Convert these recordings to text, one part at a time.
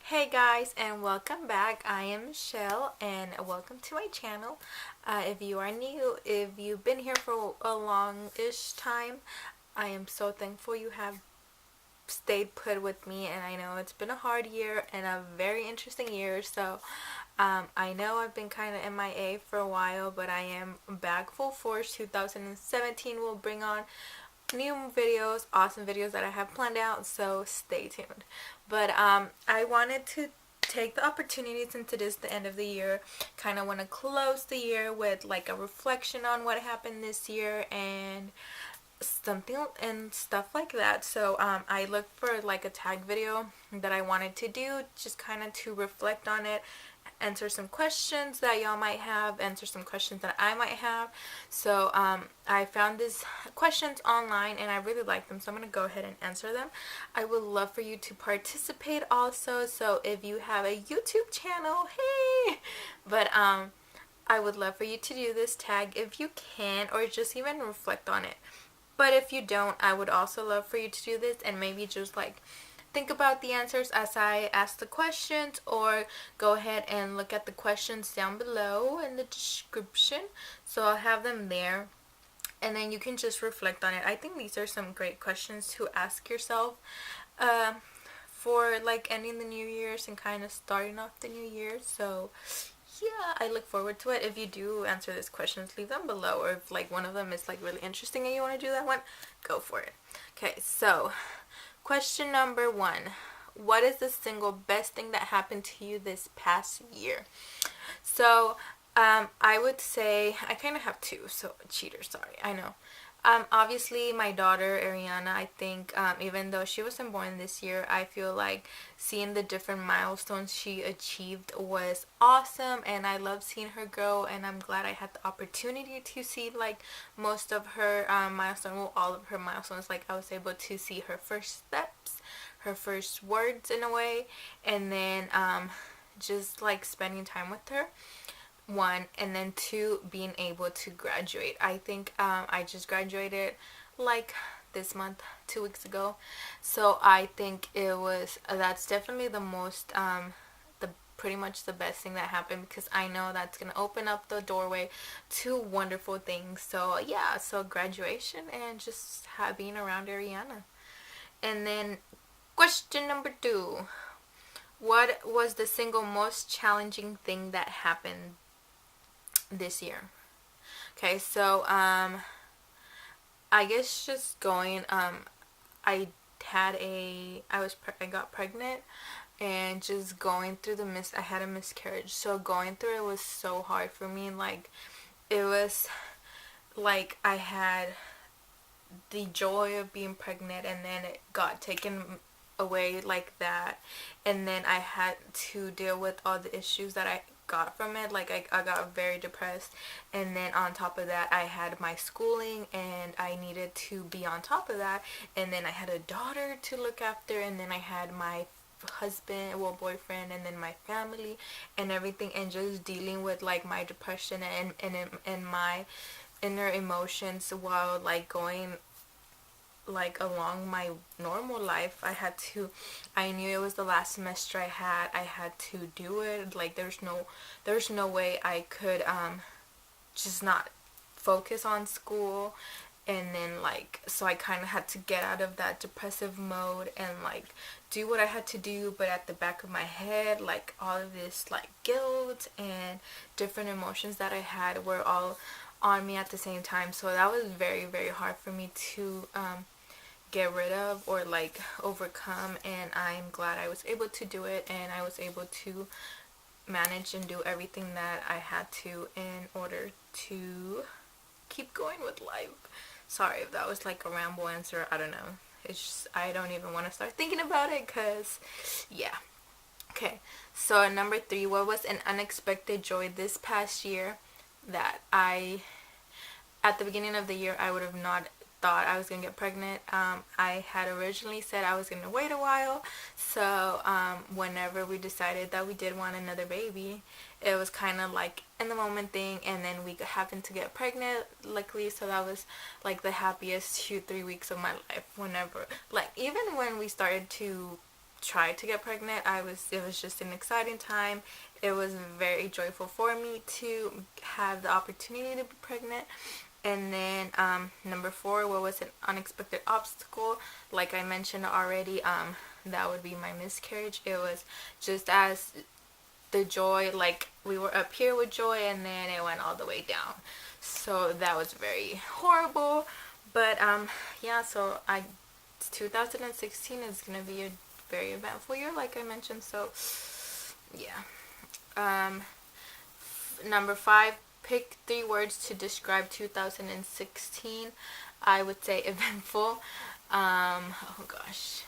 Hey guys, and welcome back. I am Michelle and welcome to my channel. If you are new, if you've been here for a long-ish time, I am so thankful you have stayed put with me, and I know it's been a hard year and a very interesting year, so I know I've been kind of MIA for a while, but I am back full force. 2017 will bring on new videos, awesome videos that I have planned out, so stay tuned. But I wanted to take the opportunity, since it is the end of the year, kind of want to close the year with like a reflection on what happened this year and something and stuff like that. So I looked for like a tag video that I wanted to do, just kind of to reflect on it, answer some questions that y'all might have, answer some questions that I might have. So I found these questions online and I really like them, so I'm going to go ahead and answer them. I would love for you to participate also, so if you have a YouTube channel, hey, but I would love for you to do this tag if you can, or just even reflect on it. But if you don't, I would also love for you to do this and maybe just like think about the answers as I ask the questions, or go ahead and look at the questions down below in the description. So I'll have them there and then you can just reflect on it. I think these are some great questions to ask yourself for like ending the New Year's and kind of starting off the new year. So yeah, I look forward to it. If you do answer these questions, leave them below, or if like one of them is like really interesting and you want to do that one, go for it. Okay, so question number 1. What is the single best thing that happened to you this past year? So I would say I kind of have two. So cheater, sorry, I know. Obviously my daughter Ariana, I think even though she wasn't born this year, I feel like seeing the different milestones she achieved was awesome, and I love seeing her grow, and I'm glad I had the opportunity to see like most of her milestones, well, all of her milestones. Like I was able to see her first steps, her first words in a way, and then just like spending time with her, 1, and then 2, being able to graduate. I think I just graduated like this month, 2 weeks ago, so I think that's definitely the most the pretty much the best thing that happened, because I know that's gonna open up the doorway to wonderful things. So yeah, so graduation and just being around Ariana. And then question number 2, what was the single most challenging thing that happened this year? Okay, so I guess just going I got pregnant, and just going through I had a miscarriage, so going through it was so hard for me. Like it was like I had the joy of being pregnant, and then it got taken away like that, and then I had to deal with all the issues that I got from it. Like I got very depressed, and then on top of that I had my schooling and I needed to be on top of that, and then I had a daughter to look after, and then I had my husband, well, boyfriend, and then my family and everything, and just dealing with like my depression and my inner emotions while like going like along my normal life. I knew it was the last semester I had to do it. Like there's no way I could just not focus on school, and then like, so I kind of had to get out of that depressive mode and like do what I had to do, but at the back of my head, like all of this like guilt and different emotions that I had were all on me at the same time. So that was very, very hard for me to get rid of or like overcome, and I'm glad I was able to do it, and I was able to manage and do everything that I had to in order to keep going with life. Sorry if that was like a ramble answer, I don't know. It's just, I don't even want to start thinking about it, because yeah. Okay, so number 3, what was an unexpected joy this past year that at the beginning of the year I would have not thought I was gonna get pregnant. I had originally said I was gonna wait a while, so whenever we decided that we did want another baby, it was kind of like in the moment thing, and then we happened to get pregnant, luckily. So that was like the happiest 2-3 weeks of my life. Whenever, like, even when we started to tried to get pregnant. It was just an exciting time. It was very joyful for me to have the opportunity to be pregnant. And then number 4, what was an unexpected obstacle? Like I mentioned already, that would be my miscarriage. It was just as the joy, like we were up here with joy, and then it went all the way down. So that was very horrible. But yeah, so 2016 is gonna be a very eventful year, like I mentioned. So yeah. Number 5, pick 3 words to describe 2016. I would say eventful. Oh gosh.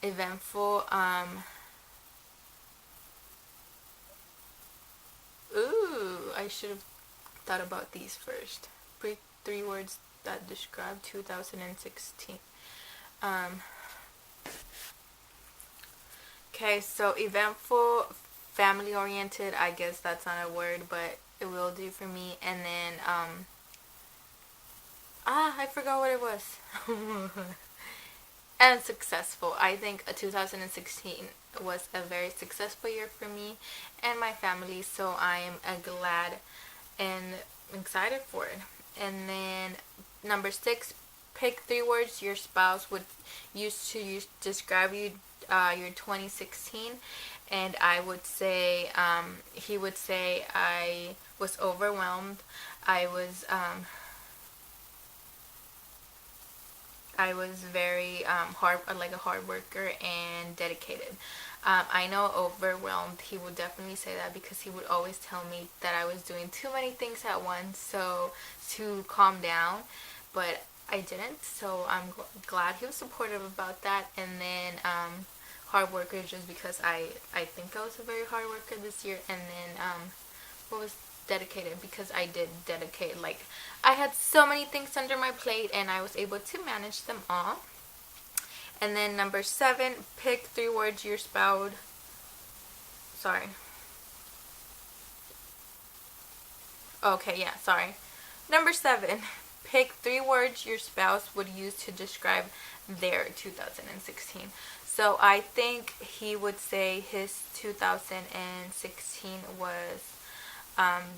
Eventful. Ooh, I should have thought about these first. Pick 3 words that describe 2016. Okay, so eventful, family oriented, I guess that's not a word, but it will do for me. And then I forgot what it was. And successful. I think 2016 was a very successful year for me and my family, so I am glad and excited for it. And then number 6, pick 3 words your spouse would use to describe you your 2016. And I would say he would say I was overwhelmed. I was very like a hard worker and dedicated. I know overwhelmed, he would definitely say that, because he would always tell me that I was doing too many things at once, so to calm down. But I didn't, so I'm glad he was supportive about that. And then hard worker, just because I think I was a very hard worker this year. And then what was dedicated, because I did dedicate. Like, I had so many things under my plate and I was able to manage them all. And then number 7, pick 3 words your spouse. Sorry. Okay, yeah, sorry. Number 7, pick 3 words your spouse would use to describe their 2016. So I think he would say his 2016 was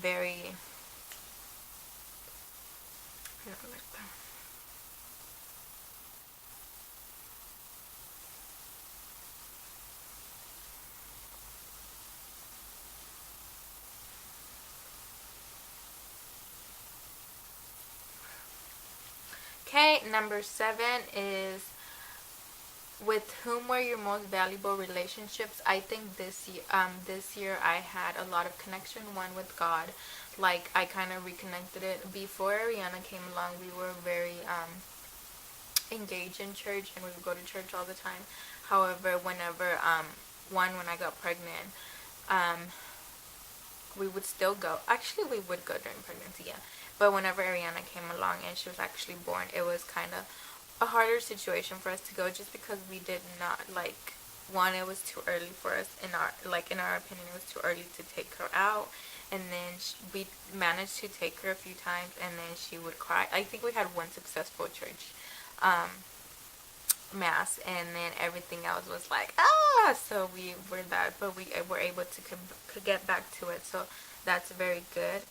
very. Okay, number 7 is, with whom were your most valuable relationships? I think this year I had a lot of connection. One with God, like I kind of reconnected it. Before Ariana came along, we were very engaged in church, and we would go to church all the time. However, whenever when I got pregnant, we would still go. Actually, we would go during pregnancy, yeah. But whenever Ariana came along and she was actually born, it was kind of a harder situation for us to go, just because we did not, like, one, it was too early for us. In our opinion, it was too early to take her out. And then we managed to take her a few times, and then she would cry. I think we had one successful church mass, and then everything else was like, so we were that, but we were able to get back to it, so that's very good.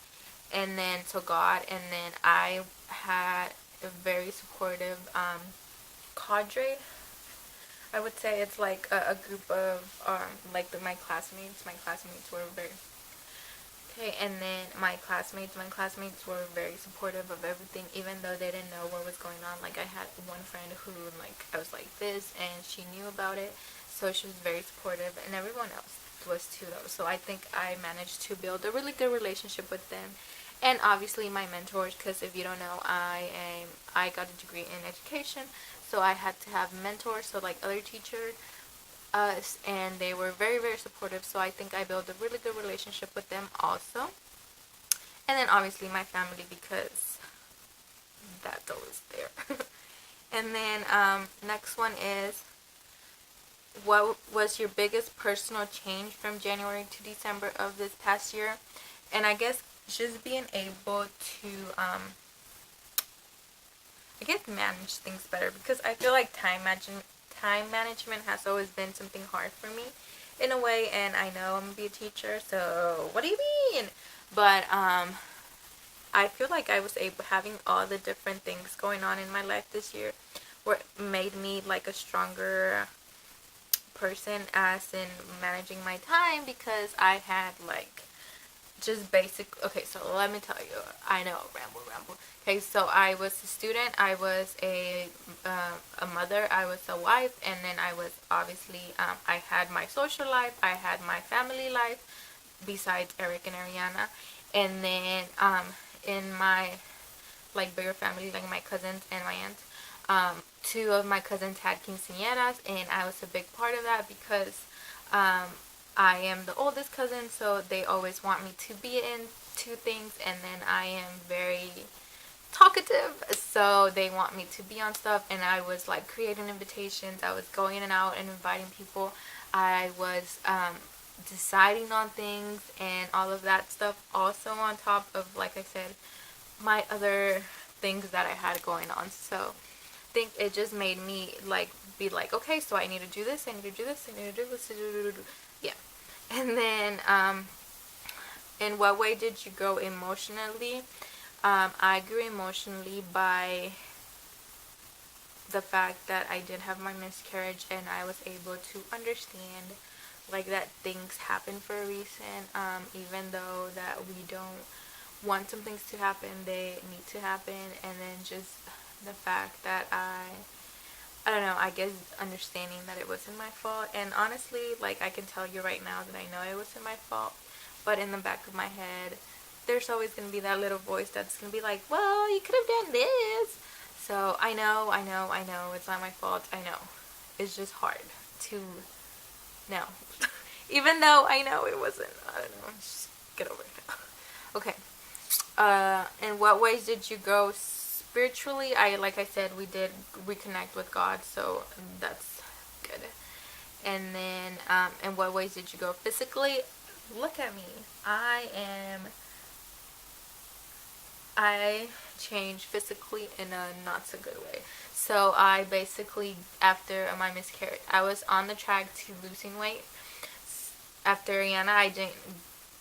And then so God, and then I had a very supportive cadre. I would say it's like a group of like my classmates. My classmates were very okay, and then my classmates were very supportive of everything, even though they didn't know what was going on. Like, I had one friend who, like, I was like this, and she knew about it, so she was very supportive, and everyone else was too, though. So I think I managed to build a really good relationship with them. And obviously my mentors, because if you don't know, I got a degree in education, so I had to have mentors, so like other teachers, and they were very, very supportive. So I think I built a really good relationship with them also. And then obviously my family, because that's always there. And then next one is, what was your biggest personal change from January to December of this past year? And I guess just being able to manage things better, because I feel like time time management has always been something hard for me in a way, and I know I'm gonna be a teacher, so what do you mean? But I feel like I was able having all the different things going on in my life this year were made me like a stronger person as in managing my time, because I had like just basic. Okay, so let me tell you, I know, ramble. Okay, so I was a student, I was a mother, I was a wife, and then I was obviously I had my social life, I had my family life besides Eric and Ariana, and then in my like bigger family, like my cousins and my aunts, two of my cousins had quinceañeras, and I was a big part of that because I am the oldest cousin, so they always want me to be in two things, and then I am very talkative, so they want me to be on stuff, and I was like creating invitations, I was going in and out and inviting people, I was deciding on things and all of that stuff, also on top of, like I said, my other things that I had going on. So I think it just made me like be like, okay, so I need to do this, I need to do this, I need to do this, yeah. And then in what way did you grow emotionally? I grew emotionally by the fact that I did have my miscarriage, and I was able to understand like that things happen for a reason, even though that we don't want some things to happen, they need to happen. And then just the fact that I don't know, I guess understanding that it wasn't my fault. And honestly, like I can tell you right now that I know it wasn't my fault, but in the back of my head there's always going to be that little voice that's going to be like, well, you could have done this. So I know it's not my fault. I know it's just hard to know. Even though I know it wasn't. I don't know, just get over it. Okay. In what ways did you grow spiritually? Like I said, we did reconnect with God, so that's good. And then, in what ways did you grow physically? Look at me. I changed physically in a not so good way. So I basically, after my miscarriage, I was on the track to losing weight. After Ariana, I didn't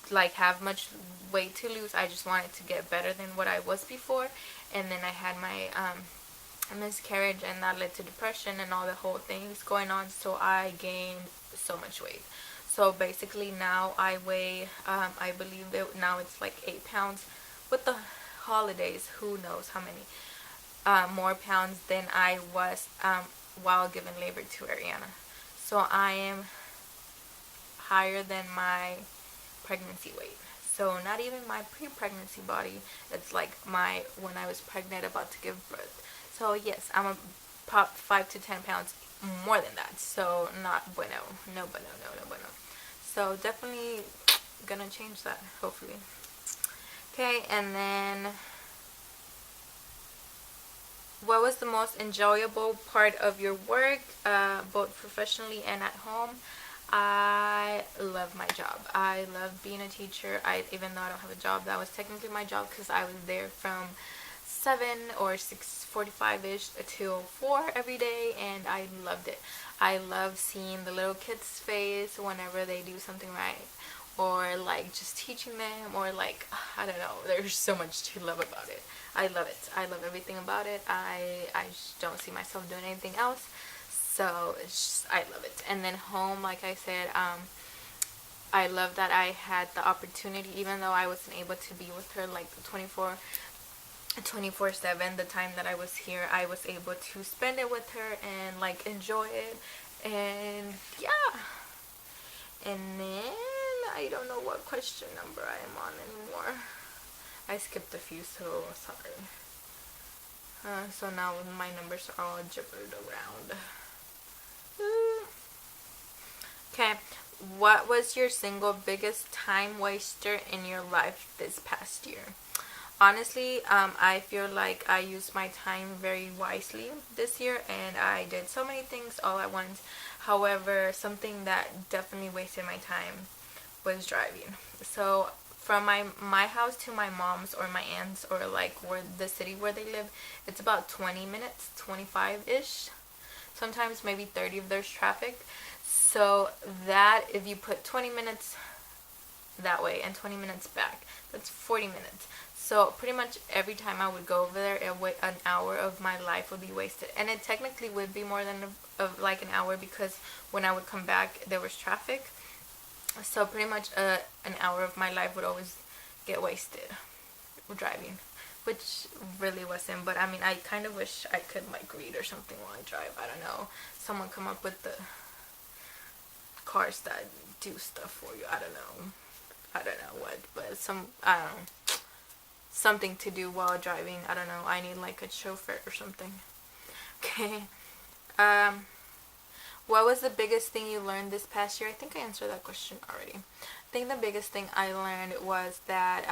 like have much weight to lose. I just wanted to get better than what I was before. And then I had my miscarriage, and that led to depression and all the whole things going on. So I gained so much weight. So basically now I weigh, I believe that now it's like 8 pounds. With the holidays, who knows how many more pounds than I was while giving labor to Ariana. So I am higher than my pregnancy weight. So not even my pre-pregnancy body. It's like my when I was pregnant about to give birth. So yes, I'm a pop 5 to 10 pounds more than that. So not bueno. No bueno. So definitely gonna change that, hopefully. Okay, and then what was the most enjoyable part of your work, both professionally and at home? I love my job. I love being a teacher. Even though I don't have a job, that was technically my job because I was there from 7 or 6:45ish till 4 every day, and I loved it. I love seeing the little kids' face whenever they do something right, or like just teaching them, or like, I don't know, there's so much to love about it. I love it. I love everything about it. I just don't see myself doing anything else. So it's just, I love it. And then home, like I said, I love that I had the opportunity, even though I wasn't able to be with her like 24/7, the time that I was here, I was able to spend it with her and like enjoy it. And yeah. And then I don't know what question number I am on anymore. I skipped a few, so sorry. So now my numbers are all jibbered around. Okay, what was your single biggest time waster in your life this past year? Honestly, I feel like I used my time very wisely this year, and I did so many things all at once. However, something that definitely wasted my time was driving. So from my house to my mom's or my aunt's, or like where the city where they live, it's about 20 minutes, 25-ish. sometimes maybe 30 if there's traffic. So that if you put 20 minutes that way and 20 minutes back, that's 40 minutes. So pretty much every time I would go over there, an hour of my life would be wasted. And it technically would be more than like an hour, because when I would come back there was traffic. So pretty much an hour of my life would always get wasted driving, which really wasn't. But I mean, I kind of wish I could like read or something while I drive. I don't know, someone come up with the cars that do stuff for you. I don't know what, but I don't know, something to do while driving. I don't know, I need like a chauffeur or something. Okay. What was the biggest thing you learned this past year? I think I answered that question already. I think the biggest thing I learned was that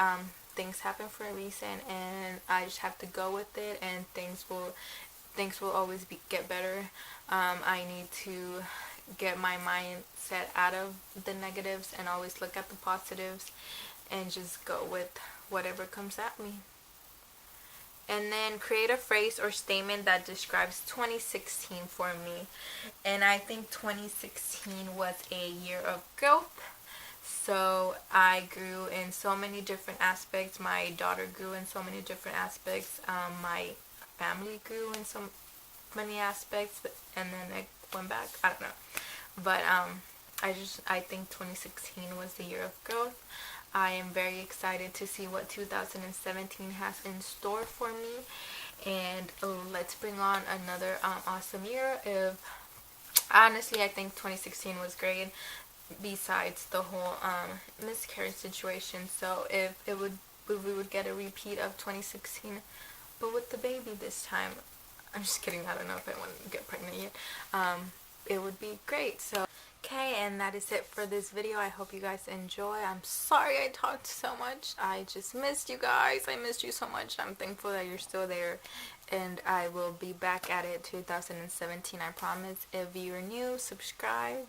things happen for a reason, and I just have to go with it, and things will always get better. I need to get my mindset out of the negatives and always look at the positives and just go with whatever comes at me. And then create a phrase or statement that describes 2016 for me. And I think 2016 was a year of growth. So I grew in so many different aspects. My daughter grew in so many different aspects. My family grew in so many aspects, and then it went back. I don't know. But I think 2016 was the year of growth. I am very excited to see what 2017 has in store for me, and let's bring on another awesome year. Honestly, I think 2016 was great, besides the whole miscarriage situation. So if we would get a repeat of 2016, but with the baby this time, I'm just kidding, I don't know if I want to get pregnant yet. It would be great. So okay, and that is it for this video. I hope you guys enjoy. I'm sorry I talked so much. I just missed you guys. I missed you so much. I'm thankful that you're still there, and I will be back at it 2017, I promise. If you're new, subscribe.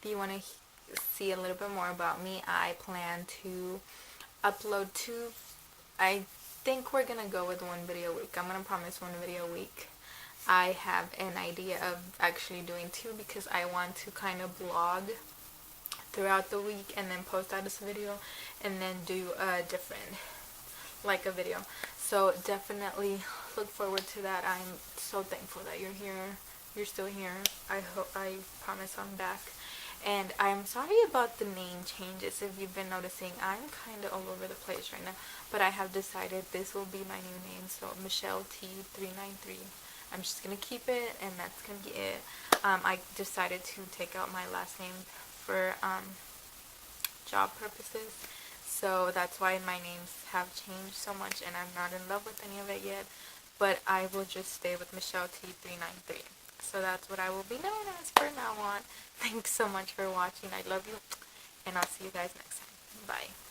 If you want to see a little bit more about me, I plan to upload I think we're gonna go with one video a week. I'm gonna promise one video a week. I have an idea of actually doing 2, because I want to kind of blog throughout the week and then post out this video and then do a different, like a video. So definitely look forward to that. I'm so thankful that you're here. You're still here. I promise I'm back. And I'm sorry about the name changes. If you've been noticing, I'm kind of all over the place right now. But I have decided this will be my new name. So Michelle T393. I'm just going to keep it, and that's going to be it. I decided to take out my last name for job purposes. So that's why my names have changed so much, and I'm not in love with any of it yet. But I will just stay with Michelle T393. So that's what I will be known as from now on. Thanks so much for watching. I love you, and I'll see you guys next time. Bye.